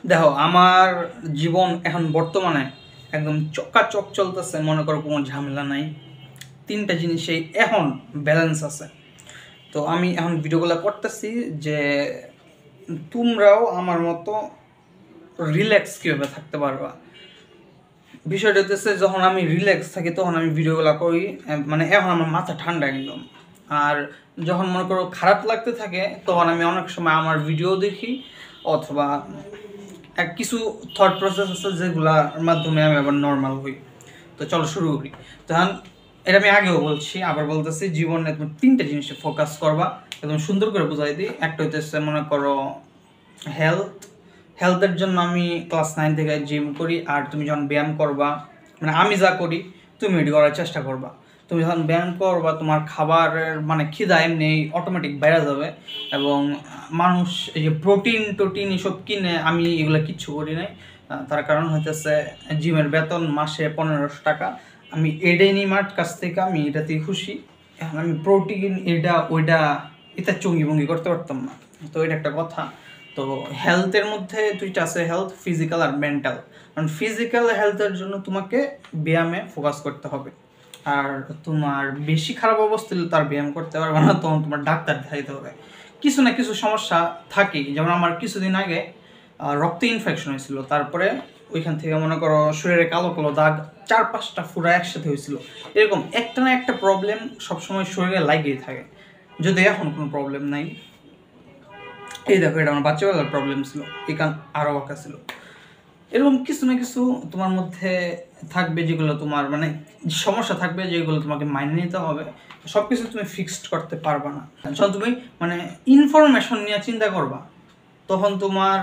দেখো আমার জীবন এখন বর্তমানে একদম চকাচক চলতেছে, মনে করো কোনো ঝামেলা নাই। তিনটা জিনিসেই এখন ব্যালেন্স আছে। তো আমি এখন ভিডিওগুলো করতেছি যে তোমরাও আমার মতো রিল্যাক্স কীভাবে থাকতে পারবা। বিষয়টা হচ্ছে যখন আমি রিল্যাক্স থাকি তখন আমি ভিডিওগুলো করি, মানে এখন আমার মাথা ঠান্ডা একদম। আর যখন মনে করো খারাপ লাগতে থাকে তখন আমি অনেক সময় আমার ভিডিও দেখি, অথবা কিছু থট প্রসেস আছে যেগুলোর মাধ্যমে আমি আবার নর্মাল হই। তো চলো শুরু করি। তখন এটা আমি আগেও বলছি, আবার বলতেছি, জীবনে তুমি তিনটা জিনিসে ফোকাস করবা। একদম সুন্দর করে বুঝাই দিই। একটা হইতেছে মনে করো হেলথের জন্য আমি ক্লাস 9 থেকে জিম করি। আর তুমি যখন ব্যায়াম করবা, মানে আমি যা করি তুমি এটি করার চেষ্টা করবা। তুমি যখন ব্যায়াম করবা তোমার খাবারের মানে খিদা এমনি অটোমেটিক বেড়ে যাবে। এবং মানুষ এই যে প্রোটিন এসব কিনে, আমি এগুলো কিচ্ছু করি নাই। তার কারণ হইতেছে জিমের বেতন মাসে 1500 টাকা, আমি এটাই নিই মার কাছ থেকে, আমি এটাতেই খুশি। এখন আমি প্রোটিন এটা ওইটা এটা চঙ্গি ভঙ্গি করতে পারতাম না। তো এটা একটা কথা। তো হেলথের মধ্যে দুইটা আছে, হেলথ ফিজিক্যাল আর মেন্টাল। কারণ ফিজিক্যাল হেলথের জন্য তোমাকে ব্যায়ামে ফোকাস করতে হবে। আর তোমার বেশি খারাপ অবস্থা হলে তার ব্যায়াম করতে পারবে না, তখন তোমার ডাক্তার দেখাইতে হবে। কিছু না কিছু সমস্যা থাকেই। যেমন আমার কিছুদিন আগে রক্তে ইনফেকশন হয়েছিল, তারপরে ওইখান থেকে মনে করো শরীরে কালো কালো দাগ 4-5টা ফুরা একসাথে হয়েছিল। এরকম একটা না একটা প্রবলেম সবসময় শরীরে লাগেই থাকে, যদি এখন কোনো প্রবলেম নাই। এই দেখো, এটা আমার বাচ্চাবেলার প্রবলেম ছিল, এখান আরও বাঁকা ছিল। এরকম কিছু না কিছু তোমার মধ্যে থাকবে যেগুলো তোমার মানে সমস্যা থাকবে, যেগুলো তোমাকে মাইনে নিতে হবে। সব কিছু তুমি ফিক্সড করতে পারবা না। যখন তুমি মানে ইনফরমেশন নিয়ে চিন্তা করবা তখন তোমার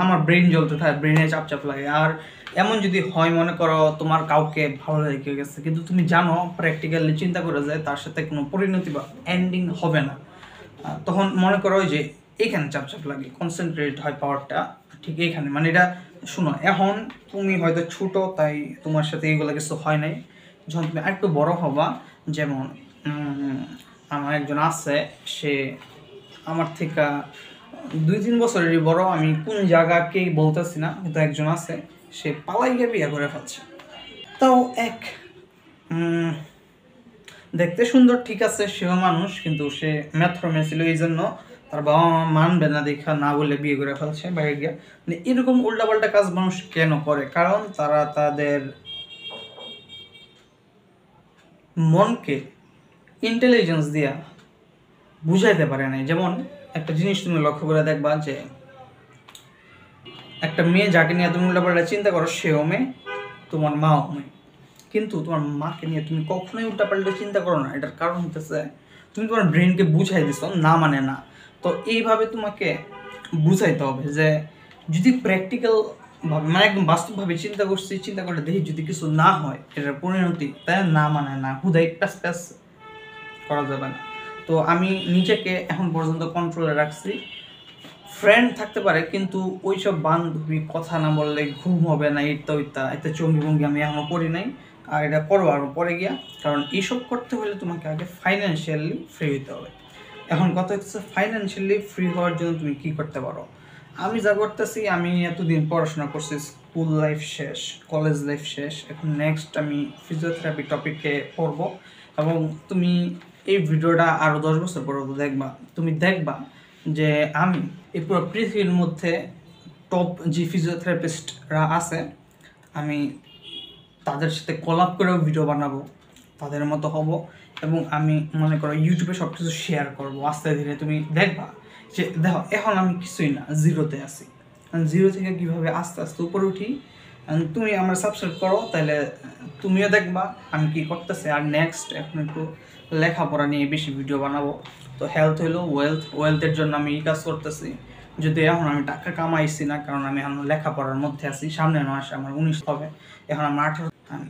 আমার ব্রেন জ্বলতে থাকে, ব্রেনে চাপ লাগে। আর এমন যদি হয় মনে করো তোমার কাউকে ভালো লেগে গেছে, কিন্তু তুমি জানো প্র্যাকটিক্যালি চিন্তা করে যায় তার সাথে কোনো পরিণতি বা এন্ডিং হবে না, তখন মনে করো যে এইখানে চাপ লাগে, কনসেন্ট্রেট হয় পাওয়ারটা ঠিক এইখানে। মানে এটা শুনো, এখন তুমি হয়তো ছোট তাই তোমার সাথে এইগুলো কিছু হয় নাই। যখন তুমি একটু বড় হবা, যেমন আমার একজন আছে, সে আমার থেকে 2-3 বছরেরই বড়, আমি কোন জায়গাকেই বলতেছি না, কিন্তু একজন আছে, সে পালাই গিয়ে বিয়ে করে ফেলছে। তাও দেখতে সুন্দর, ঠিক আছে, সেও মানুষ, কিন্তু সে ম্যাথরমে ছিল, এই জন্য তার বাবা মা মানবে না দেখা না বলে বিয়ে করে ফেলছে বাইরে গিয়ে। মানে এরকম উল্টাপাল্টা কাজ মানুষ কেন করে? কারণ তারা তাদের মনকে ইন্টেলিজেন্স দিয়া বুঝাইতে পারে না। যেমন একটা জিনিস তুমি লক্ষ্য করে দেখবা যে একটা মেয়ে যাকে নিয়ে তুমি উল্টাপাল্টা চিন্তা করো, সেও মেয়ে, তোমার মাও মেয়ে, কিন্তু তোমার মাকে নিয়ে তুমি কখনোই উল্টাপাল্টা চিন্তা করো না। এটার কারণ হতেছে তুমি তোমার ব্রেনকে বুঝাই দিছো না, মানে না। তো এইভাবে তোমাকে বুঝাইতে হবে যে যদি প্র্যাকটিক্যাল ভাবে মানে একদম বাস্তবভাবে চিন্তা করে দেখি যদি কিছু না হয় এটার পরিণতি, তাই না মানে না, হুদাই প্যাস করা যাবে না। তো আমি নিজেকে এখন পর্যন্ত কন্ট্রোলে রাখছি। ফ্রেন্ড থাকতে পারে, কিন্তু ওইসব বান্ধবী কথা না বললে ঘুম হবে না, এটা চঙ্গি ভঙ্গি আমি এখনো করি নাই। আর এটা করবো আরও পরে গিয়া। কারণ এইসব করতে হলে তোমাকে আগে ফাইন্যান্সিয়ালি ফ্রি হতে হবে। এখন কথা হচ্ছে ফাইন্যান্সিয়ালি ফ্রি হওয়ার জন্য তুমি কি করতে পারো। আমি যা করতেছি, আমি এতদিন পড়াশোনা করছি, স্কুল লাইফ শেষ, কলেজ লাইফ শেষ, এখন নেক্সট আমি ফিজিওথেরাপি টপিকে পড়বো। এবং তুমি এই ভিডিওটা আরও 10 বছর পর দেখবা, তুমি দেখবা যে আমি এই পুরো পৃথিবীর মধ্যে টপ যে ফিজিওথেরাপিস্টরা আছে, আমি তাদের সাথে কোলাব করেও ভিডিও বানাবো, তাদের মতো হব। এবং আমি মনে করো ইউটিউবে সব কিছু শেয়ার করবো আস্তে ধীরে। তুমি দেখবা যে দেখো এখন আমি কিছুই না, জিরোতে আছি। জিরো থেকে কীভাবে আস্তে আস্তে উপরে উঠি। তুমি আমার সাবস্ক্রাইব করো, তাহলে তুমিও দেখবা আমি কি করতেছি। আর নেক্সট এখন একটু লেখাপড়া নিয়ে বেশি ভিডিও বানাবো। তো হেলথ হইলো ওয়েলথের জন্য আমি এই কাজ করতেছি। যদি এখন আমি টাকা কামাইছি না, কারণ আমি এখন লেখাপড়ার মধ্যে আছি, সামনের মাসে আমার 19 হবে, এখন আমার 18।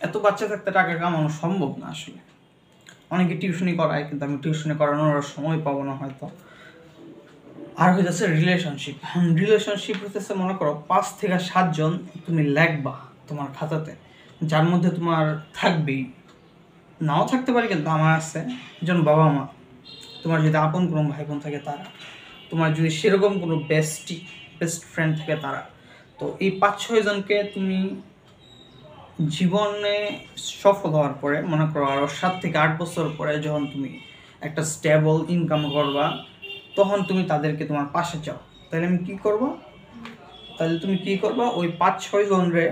এত বাচ্চা থাকতে টাকা কামানো সম্ভব না আসলে। অনেকে টিউশনি করায়, কিন্তু আমি টিউশনি করানোর সময় পাবো না হয়তো। আর হইতেছে রিলেশনশিপ হইতেছে মনে করো 5 থেকে 7 জন তুমি লিখবা তোমার খাতাতে, যার মধ্যে তোমার থাকবেই, নাও থাকতে পারে, কিন্তু আমার আছে যেমন বাবা মা, তোমার যদি আপন কোনো ভাই বোন থাকে তারা, তোমার যদি সেরকম কোনো বেস্ট ফ্রেন্ড থাকে তারা। তো এই 5-6 জনকে তুমি জীবনে সফল হওয়ার পরে, মনে করো আরও 7 থেকে 8 বছর পরে যখন তুমি একটা স্টেবল ইনকাম করবা, তখন তুমি তাদেরকে তোমার পাশে চাও, তাহলে তুমি কী করবা, ওই 5-6 জনরে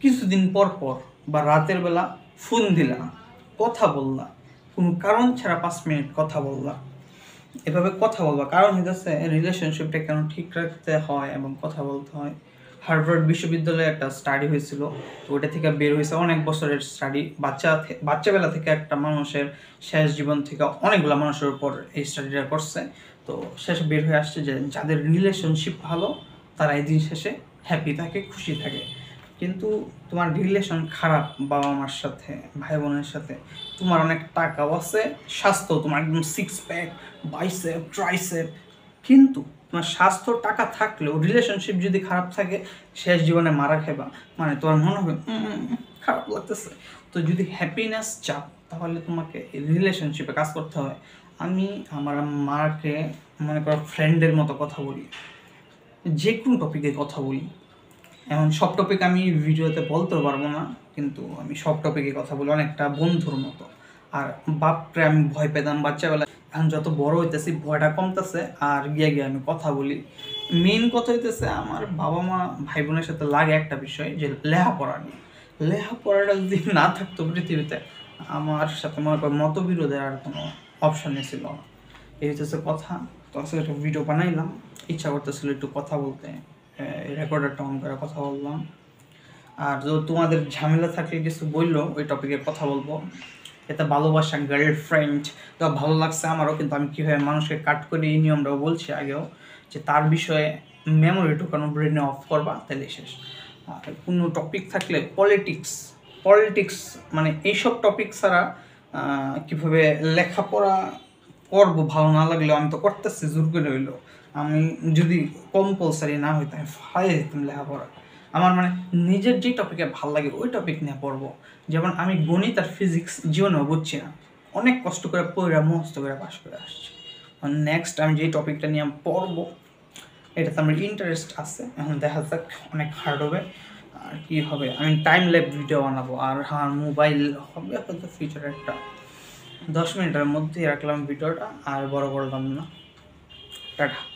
কিছুদিন পর পর বা রাতের বেলা ফোন দিলা, কথা বললা, কোনো কারণ ছাড়া 5 মিনিট কথা বললা। এভাবে কথা বলবা, কারণ হইতেছে রিলেশনশিপটা কেন ঠিক রাখতে হয় এবং কথা বলতে হয়। হার্ভার্ড বিশ্ববিদ্যালয়ে একটা স্টাডি হয়েছিল, তো ওটা থেকে বের হয়েছে অনেক বছরের স্টাডি, বাচ্চাবেলা থেকে একটা মানুষের শেষ জীবন থেকে অনেকগুলো মানুষের উপর এই স্টাডিটা করছে। তো শেষে বের হয়ে আসছে যে যাদের রিলেশনশিপ ভালো তারা এই দিন শেষে হ্যাপি থাকে, খুশি থাকে। কিন্তু তোমার রিলেশন খারাপ বাবা মার সাথে, ভাই বোনের সাথে, তোমার অনেক টাকাও আছে, স্বাস্থ্য তোমার একদম 6 প্যাক, বাইসেপ, ট্রাইসেপ, কিন্তু তোমার স্বাস্থ্য টাকা থাকলেও রিলেশনশিপ যদি খারাপ থাকে, শেষ জীবনে মারা খাইবা, মানে তোমার মনে হবে খারাপ লাগতেছে। তো যদি হ্যাপিনেস চাও তাহলে তোমাকে রিলেশনশিপে কাজ করতে হয়। আমি আমার মাকে মনে করো ফ্রেন্ডের মতো কথা বলি, যে কোনো টপিকে কথা বলি। এমন সব টপিক আমি ভিডিওতে বলতেও পারবো না, কিন্তু আমি সব টপিকে কথা বলি অনেকটা বন্ধুর মতো। আর বাপরে আমি ভয় পেতাম বাচ্চাবেলায়, এখন যত বড় হইতেছি ভয়টা কমতেছে, আর গিয়ে আমি কথা বলি। মেইন কথা হইতেছে আমার বাবা মা ভাই বোনের সাথে লাগে একটা বিষয়, যে লেখাপড়া নিয়ে। লেখাপড়াটা যদি না থাকতো পৃথিবীতে, আমার সাথে মনে কর মতবিরোধের আর কোনো অপশানই ছিল না। এই হচ্ছে কথা। তো আসলে একটা ভিডিও বানাইলাম, ইচ্ছা করতেছিল একটু কথা বলতে, রেকর্ডারটা অন করে কথা বললাম। আর যদি তোমাদের ঝামেলা থাকলে কিছু বললো, ওই টপিকে কথা বলবো। এটা ভালোবাসা, গার্লফ্রেন্ড, তো ভালো লাগছে আমারও, কিন্তু আমি কীভাবে মানুষকে কাট করি এই নিয়মটাও বলছি আগেও, যে তার বিষয়ে মেমোরি ঢোকানো, ব্রেনে অফ করবা, তাহলে শেষ। আর কোনো টপিক থাকলে পলিটিক্স মানে এইসব টপিক ছাড়া কীভাবে লেখাপড়া করবো, ভালো না লাগলেও আমি তো করতেছি জোর করে হইলো। আমি যদি কম্পালসারি না হইতো আমি ফাই যেতাম লেখাপড়া। আমার মানে নিজের যে টপিকে ভালো লাগে ওই টপিক নিয়ে পড়বো। যেমন আমি গণিত আর ফিজিক্স জীবনেও বুঝছি না, অনেক কষ্ট করে পড়ে মুখস্থ করে পাশ করে আসছি। নেক্সট আমি যেই টপিকটা নিয়ে পড়বো এটাতে আমার ইন্টারেস্ট আছে, এখন দেখা যাক অনেক হার্ড হবে আর কী হবে। আমি টাইম ল্যাপস ভিডিও বানাবো, আর হ্যাঁ মোবাইল হবে হয়তো ফিউচারে একটা 10 মিনিটের মধ্যেই রাখলাম ভিডিওটা, আর বড় করলাম না। টাটা।